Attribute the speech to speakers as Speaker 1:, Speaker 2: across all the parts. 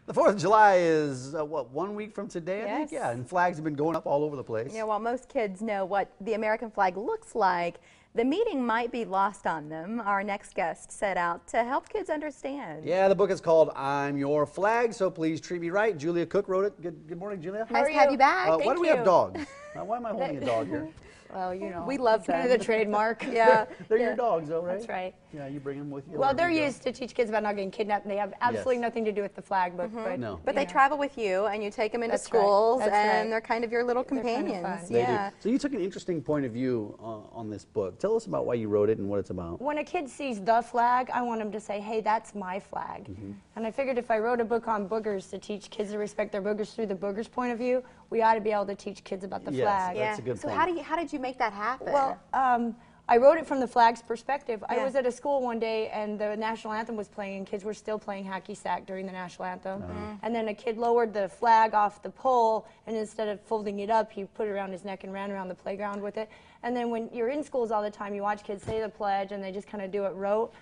Speaker 1: The 4th of July is, what, 1 week from today, I think?
Speaker 2: Yes.
Speaker 1: Yeah, and flags have been going up all over the place.
Speaker 2: Yeah, while most kids know what the American flag looks like, the meaning might be lost on them. Our next guest set out to help kids understand.
Speaker 1: Yeah, the book is called I'm Your Flag, So Please Treat Me Right. Julia Cook wrote it. Good morning, Julia.
Speaker 2: Nice to have you back.
Speaker 1: Why do we have dogs? Why am I holding a dog here?
Speaker 3: Well, you know,
Speaker 2: We love
Speaker 3: it's kind
Speaker 2: them.
Speaker 3: of the trademark.
Speaker 2: Yeah.
Speaker 1: They're your dogs, though, right?
Speaker 3: That's right.
Speaker 1: Yeah, you bring them with you.
Speaker 3: Well, they're
Speaker 1: wherever you go.
Speaker 3: used to teach kids about not getting kidnapped, and they have absolutely nothing to do with the flag book. But,
Speaker 1: No.
Speaker 2: But they
Speaker 3: you know.
Speaker 2: travel with you, and you take them into
Speaker 3: That's right.
Speaker 2: schools,
Speaker 3: That's
Speaker 2: and
Speaker 3: right.
Speaker 2: they're kind of your little
Speaker 3: They're kind of
Speaker 2: companions.
Speaker 3: fun.
Speaker 1: They
Speaker 2: Yeah.
Speaker 1: do. So you took an interesting point of view on this book. Tell us about why you wrote it and what it's about.
Speaker 3: When a kid sees the flag, I want them to say, hey, that's my flag. And I figured if I wrote a book on boogers to teach kids to respect their boogers through the boogers' point of view, we ought to be able to teach kids about the
Speaker 1: Yes,
Speaker 3: flag.
Speaker 1: That's a good
Speaker 2: so
Speaker 1: point.
Speaker 2: how did you make that happen?
Speaker 3: Well, I wrote it from the flag's perspective.
Speaker 2: Yeah.
Speaker 3: I was at a school one day, and the national anthem was playing, and kids were still playing hacky sack during the national anthem. And then a kid lowered the flag off the pole, and instead of folding it up, he put it around his neck and ran around the playground with it. And then when you're in schools all the time, you watch kids say the pledge, and they just kind of do it rote.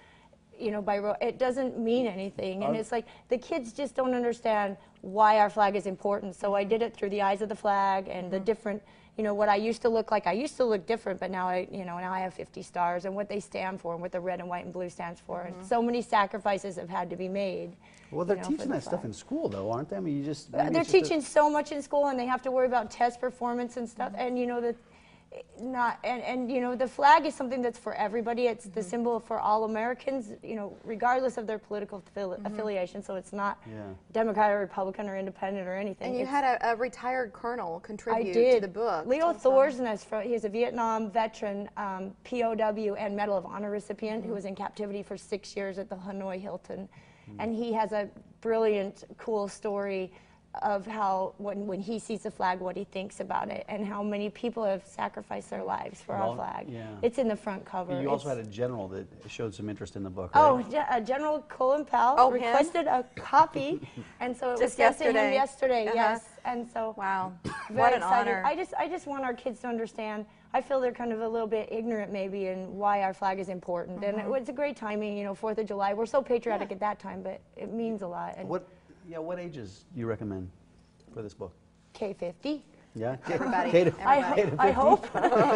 Speaker 3: You know, by rote, it doesn't mean anything, and it's like the kids just don't understand why our flag is important. So I did it through the eyes of the flag and the different, you know, what I used to look like. I used to look different, but now now I have 50 stars, and what they stand for, and what the red and white and blue stands for. And so many sacrifices have had to be made.
Speaker 1: Well, they're
Speaker 3: you know,
Speaker 1: teaching
Speaker 3: for the
Speaker 1: that stuff
Speaker 3: flag.
Speaker 1: in school, though, aren't they? I mean, you just maybe
Speaker 3: They're
Speaker 1: it's just
Speaker 3: teaching so much in school, and they have to worry about test performance and stuff. And you know that. And you know, the flag is something that's for everybody. It's the symbol for all Americans, you know, regardless of their political affiliation. So it's not Democrat or Republican or Independent or anything.
Speaker 2: and you had a retired colonel
Speaker 3: I
Speaker 2: contribute
Speaker 3: did.
Speaker 2: to the book.
Speaker 3: Leo Thorsness, he's a Vietnam veteran, POW, and Medal of Honor recipient who was in captivity for 6 years at the Hanoi Hilton. And he has a brilliant, cool story of how when he sees the flag, what he thinks about it, and how many people have sacrificed their lives for our flag.
Speaker 1: yeah.
Speaker 3: It's in the front cover.
Speaker 1: You also had a general that showed some interest in the book,
Speaker 3: Oh,
Speaker 1: right?
Speaker 3: General Colin Powell requested a copy, and so it was
Speaker 2: Just
Speaker 3: sent to him
Speaker 2: yesterday.
Speaker 3: yesterday.
Speaker 2: Uh-huh.
Speaker 3: Yes, and so
Speaker 2: Wow.
Speaker 3: very
Speaker 2: What an
Speaker 3: excited.
Speaker 2: honor.
Speaker 3: I just want our kids to understand. I feel they're kind of a little bit ignorant maybe in why our flag is important, and it's a great timing. You know, 4th of July. We're so patriotic at that time, but it means a lot. And
Speaker 1: What ages do you recommend for this book?
Speaker 3: K-50.
Speaker 1: Yeah?
Speaker 2: Everybody.
Speaker 3: I hope.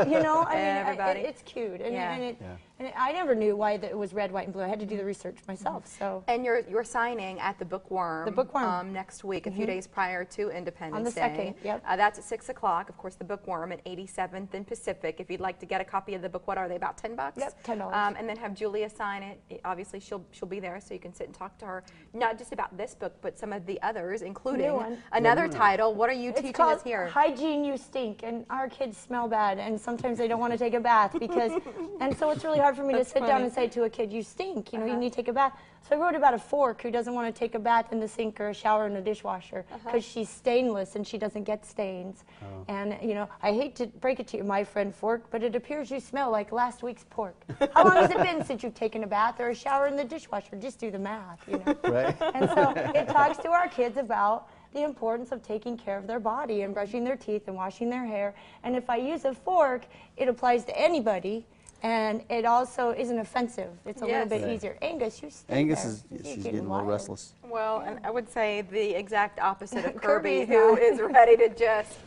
Speaker 3: You know, I mean,
Speaker 2: Everybody.
Speaker 3: it's cute, and,
Speaker 2: Yeah.
Speaker 3: and I never knew why it was red, white, and blue. I had to do the research myself. So.
Speaker 2: And you're signing at the Bookworm.
Speaker 3: The Bookworm.
Speaker 2: Next week, a few days prior to Independence
Speaker 3: On the
Speaker 2: Day.
Speaker 3: 2nd, yep.
Speaker 2: That's at 6 o'clock. Of course, the Bookworm at 87th and Pacific. If you'd like to get a copy of the book, what are they, about $10?
Speaker 3: Yep, $10.
Speaker 2: And then have Julia sign it. Obviously, she'll be there, so you can sit and talk to her, not just about this book, but some of the others, including
Speaker 3: one.
Speaker 2: another title. What are you
Speaker 3: It's
Speaker 2: teaching
Speaker 3: called
Speaker 2: us here?
Speaker 3: Hygiene You Stink, and our kids smell bad, and sometimes they don't want to take a bath because, and so it's really hard for me to sit down and say to a kid, you stink, you know, you need to take a bath. So I wrote about a fork who doesn't want to take a bath in the sink or a shower in the dishwasher because she's stainless and she doesn't get stains. And, you know, I hate to break it to you, my friend Fork, but it appears you smell like last week's pork. How long has it been since you've taken a bath or a shower in the dishwasher? Just do the math, you know.
Speaker 1: Right.
Speaker 3: And so it talks to our kids about the importance of taking care of their body and brushing their teeth and washing their hair. And if I use a fork, it applies to anybody. And it also isn't offensive. It's a little bit
Speaker 1: Right.
Speaker 3: easier. Angus, you stay
Speaker 1: Angus
Speaker 3: there.
Speaker 1: is
Speaker 3: You're
Speaker 1: she's getting a little
Speaker 3: wild.
Speaker 1: restless.
Speaker 2: Well, and I would say the exact opposite of
Speaker 3: Kirby's
Speaker 2: Kirby, who is ready to just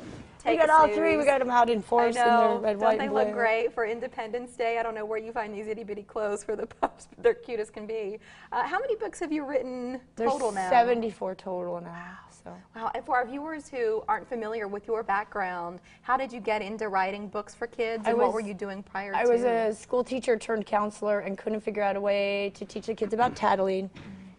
Speaker 3: We
Speaker 2: take
Speaker 3: got
Speaker 2: a
Speaker 3: all
Speaker 2: snooze.
Speaker 3: three. We got them out in force in
Speaker 2: I
Speaker 3: their
Speaker 2: know.
Speaker 3: red,
Speaker 2: Don't
Speaker 3: white,
Speaker 2: they
Speaker 3: and
Speaker 2: look
Speaker 3: blue.
Speaker 2: great for Independence Day? I don't know where you find these itty bitty clothes for the pups, but they're cute as can be. How many books have you written
Speaker 3: There's
Speaker 2: total now?
Speaker 3: 74 total now. So.
Speaker 2: Wow, and for our viewers who aren't familiar with your background, how did you get into writing books for kids, and what were you doing prior to?
Speaker 3: I was a school teacher turned counselor and couldn't figure out a way to teach the kids about tattling,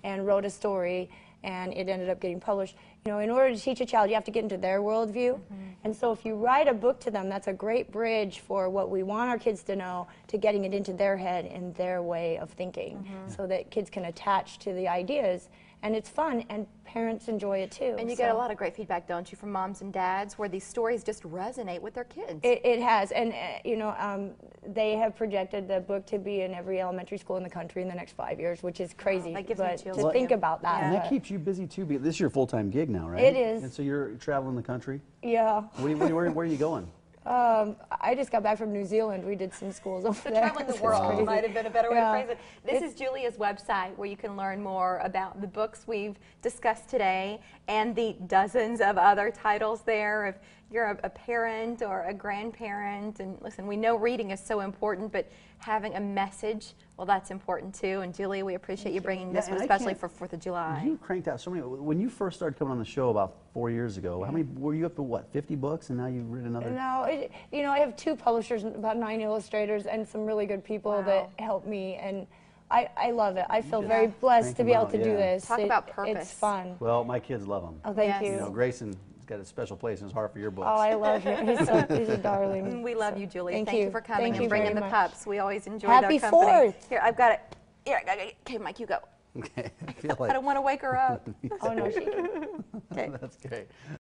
Speaker 3: and wrote a story, and it ended up getting published. You know, in order to teach a child, you have to get into their worldview. And so if you write a book to them, that's a great bridge for what we want our kids to know, to getting it into their head and their way of thinking, so that kids can attach to the ideas. And it's fun, and parents enjoy it too.
Speaker 2: And you get a lot of great feedback, don't you, from moms and dads, where these stories just resonate with their kids.
Speaker 3: It has, and you know, they have projected the book to be in every elementary school in the country in the next 5 years, which is crazy.
Speaker 2: that gives me
Speaker 3: but
Speaker 2: chills
Speaker 3: to
Speaker 2: for
Speaker 3: think
Speaker 2: you.
Speaker 3: about that.
Speaker 1: And that
Speaker 3: but-
Speaker 1: keeps you busy too. Because this is your full-time gig now, right?
Speaker 3: It is.
Speaker 1: And so you're traveling the country.
Speaker 3: Yeah.
Speaker 1: Where are you going?
Speaker 3: I just got back from New Zealand. We did some schools over
Speaker 2: So
Speaker 3: there.
Speaker 2: traveling the
Speaker 3: It's
Speaker 2: world
Speaker 3: crazy.
Speaker 2: might have been a better way
Speaker 3: Yeah.
Speaker 2: to phrase it. This is Julia's website where you can learn more about the books we've discussed today and the dozens of other titles there. If you're a parent or a grandparent, and listen, we know reading is so important, but having a message, well, that's important too. And Julia, we appreciate you bringing this
Speaker 1: Yeah,
Speaker 2: one,
Speaker 1: and I
Speaker 2: especially
Speaker 1: can't-
Speaker 2: for 4th of July.
Speaker 1: You cranked out so many. When you first started coming on the show about 4 years ago, how many were you up to? What, 50 books, and now you've written another?
Speaker 3: No, you know, I have 2 publishers, about 9 illustrators, and some really good people that help me, and I love it. I feel very blessed
Speaker 1: Crank
Speaker 3: to be
Speaker 1: them
Speaker 3: able
Speaker 1: out,
Speaker 3: to do
Speaker 1: yeah.
Speaker 3: this.
Speaker 2: Talk about purpose.
Speaker 3: It's fun.
Speaker 1: Well, my kids love them.
Speaker 3: Oh, thank
Speaker 2: Yes.
Speaker 3: you.
Speaker 1: You know, Grayson has got a special place in his heart for your books.
Speaker 3: Oh, I love him. He's a darling.
Speaker 2: We love you, Julia.
Speaker 3: Thank
Speaker 2: Thank you
Speaker 3: you.
Speaker 2: for coming
Speaker 3: Thank
Speaker 2: and
Speaker 3: you
Speaker 2: bringing
Speaker 3: very
Speaker 2: the
Speaker 3: much.
Speaker 2: pups. We always enjoy
Speaker 3: Happy
Speaker 2: their company.
Speaker 3: 4th.
Speaker 2: Here, I've got it. Here, okay, Mike, you go.
Speaker 1: Okay, I feel
Speaker 2: I
Speaker 1: like
Speaker 2: don't want to wake her up.
Speaker 3: Oh, no, she can.
Speaker 2: Okay.
Speaker 1: that's great.